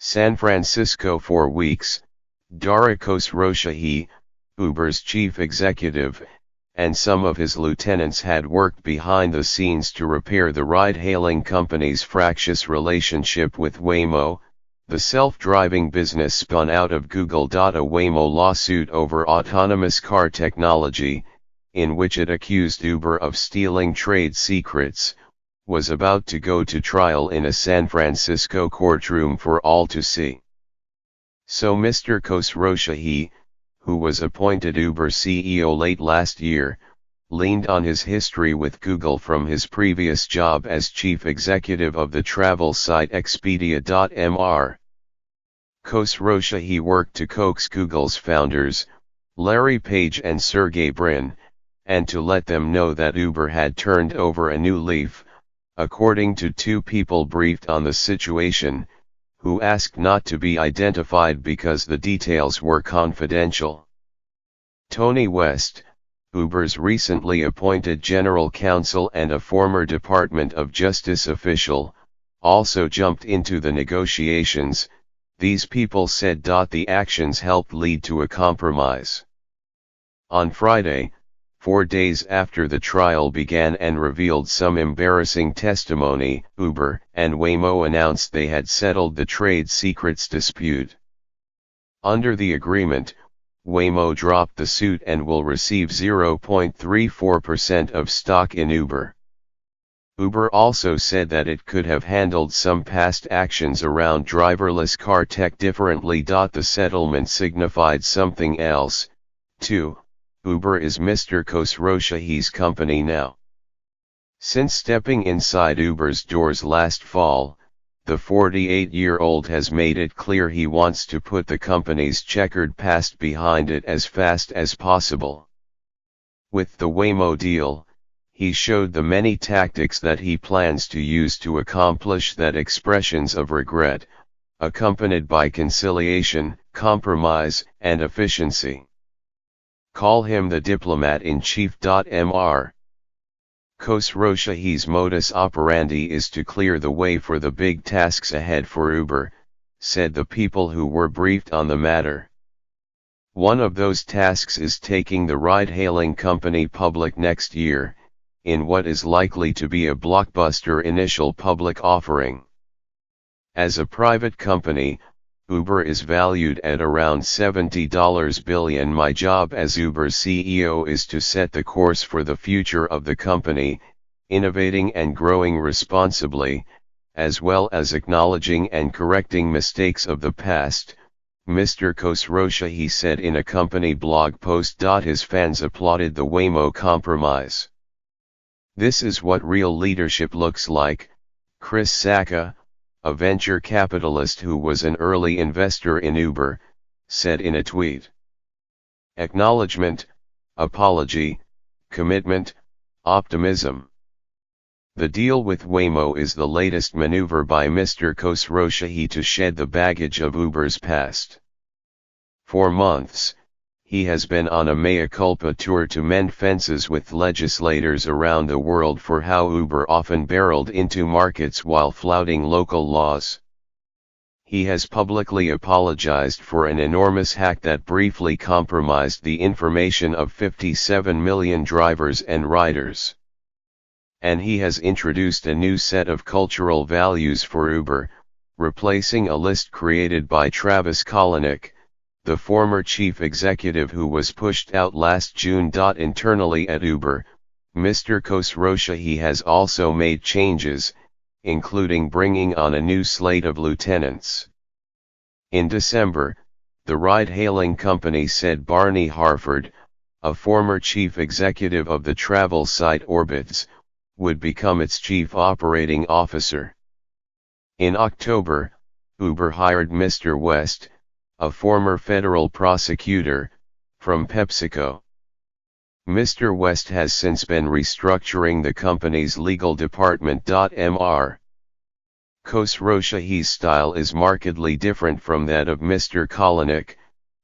San Francisco 4 weeks, Dara Khosrowshahi, Uber's chief executive, and some of his lieutenants had worked behind the scenes to repair the ride-hailing company's fractious relationship with Waymo, the self-driving business spun out of Google. A Waymo lawsuit over autonomous car technology, in which it accused Uber of stealing trade secrets, was about to go to trial in a San Francisco courtroom for all to see. So Mr. Khosrowshahi, who was appointed Uber CEO late last year, leaned on his history with Google from his previous job as chief executive of the travel site Expedia.mr. Khosrowshahi worked to coax Google's founders, Larry Page and Sergey Brin, and to let them know that Uber had turned over a new leaf, according to two people briefed on the situation, who asked not to be identified because the details were confidential. Tony West, Uber's recently appointed general counsel and a former Department of Justice official, also jumped into the negotiations. These people said the actions helped lead to a compromise. On Friday, 4 days after the trial began and revealed some embarrassing testimony, Uber and Waymo announced they had settled the trade secrets dispute. Under the agreement, Waymo dropped the suit and will receive 0.34% of stock in Uber. Uber also said that it could have handled some past actions around driverless car tech differently. The settlement signified something else, too. Uber is Mr. Khosrowshahi's company now. Since stepping inside Uber's doors last fall, the 48-year-old has made it clear he wants to put the company's checkered past behind it as fast as possible. With the Waymo deal, he showed the many tactics that he plans to use to accomplish that: expressions of regret, accompanied by conciliation, compromise, and efficiency. Call him the diplomat-in-chief. Mr. Khosrowshahi's modus operandi is to clear the way for the big tasks ahead for Uber, said the people who were briefed on the matter. One of those tasks is taking the ride-hailing company public next year, in what is likely to be a blockbuster initial public offering. As a private company, Uber is valued at around $70 billion. My job as Uber's CEO is to set the course for the future of the company, innovating and growing responsibly, as well as acknowledging and correcting mistakes of the past, Mr. Khosrowshahi said in a company blog post. His fans applauded the Waymo compromise. "This is what real leadership looks like," Chris Sacca, a venture capitalist who was an early investor in Uber, said in a tweet. "Acknowledgement, apology, commitment, optimism. The deal with Waymo is the latest maneuver by Mr. Khosrowshahi to shed the baggage of Uber's past. For months, he has been on a mea culpa tour to mend fences with legislators around the world for how Uber often barreled into markets while flouting local laws. He has publicly apologized for an enormous hack that briefly compromised the information of 57 million drivers and riders. And he has introduced a new set of cultural values for Uber, replacing a list created by Travis Kalanick, the former chief executive who was pushed out last June. Internally at Uber, Mr. Khosrowshahi has also made changes, including bringing on a new slate of lieutenants. In December, the ride-hailing company said Barney Harford, a former chief executive of the travel site Orbitz, would become its chief operating officer. In October, Uber hired Mr. West, a former federal prosecutor, from PepsiCo. Mr. West has since been restructuring the company's legal department. Mr. Khosrowshahi's style is markedly different from that of Mr. Kalanick,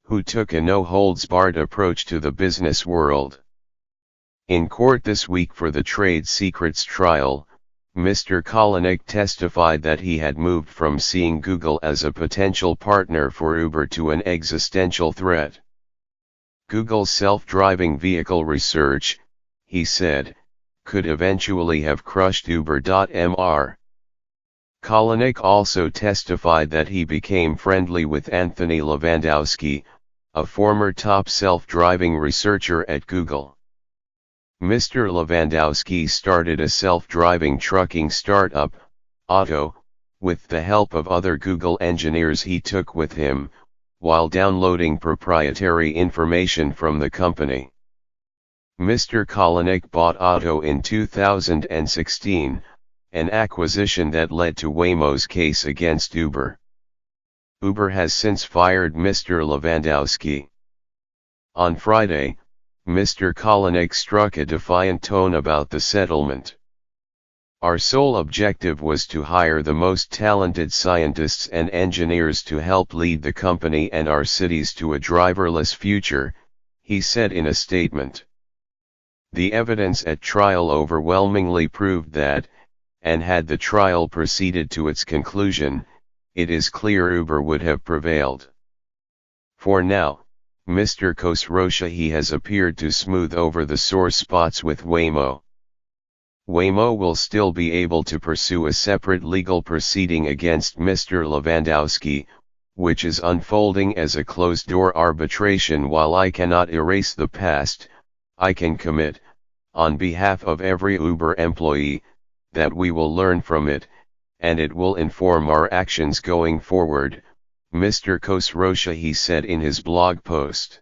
who took a no-holds-barred approach to the business world. In court this week for the trade secrets trial, Mr. Kalanick testified that he had moved from seeing Google as a potential partner for Uber to an existential threat. Google's self-driving vehicle research, he said, could eventually have crushed Uber.mr. Kalanick also testified that he became friendly with Anthony Lewandowski, a former top self-driving researcher at Google. Mr. Lewandowski started a self-driving trucking startup, Otto, with the help of other Google engineers he took with him, while downloading proprietary information from the company. Mr. Kalanick bought Otto in 2016, an acquisition that led to Waymo's case against Uber. Uber has since fired Mr. Lewandowski. On Friday, Mr. Kalanick struck a defiant tone about the settlement. Our sole objective was to hire the most talented scientists and engineers to help lead the company and our cities to a driverless future, he said in a statement. The evidence at trial overwhelmingly proved that, and had the trial proceeded to its conclusion, it is clear Uber would have prevailed. For now, Mr. Khosrowshahi has appeared to smooth over the sore spots with Waymo. Waymo will still be able to pursue a separate legal proceeding against Mr. Lewandowski, which is unfolding as a closed-door arbitration. While I cannot erase the past, I can commit, on behalf of every Uber employee, that we will learn from it, and it will inform our actions going forward, Mr. Khosrowshahi said in his blog post.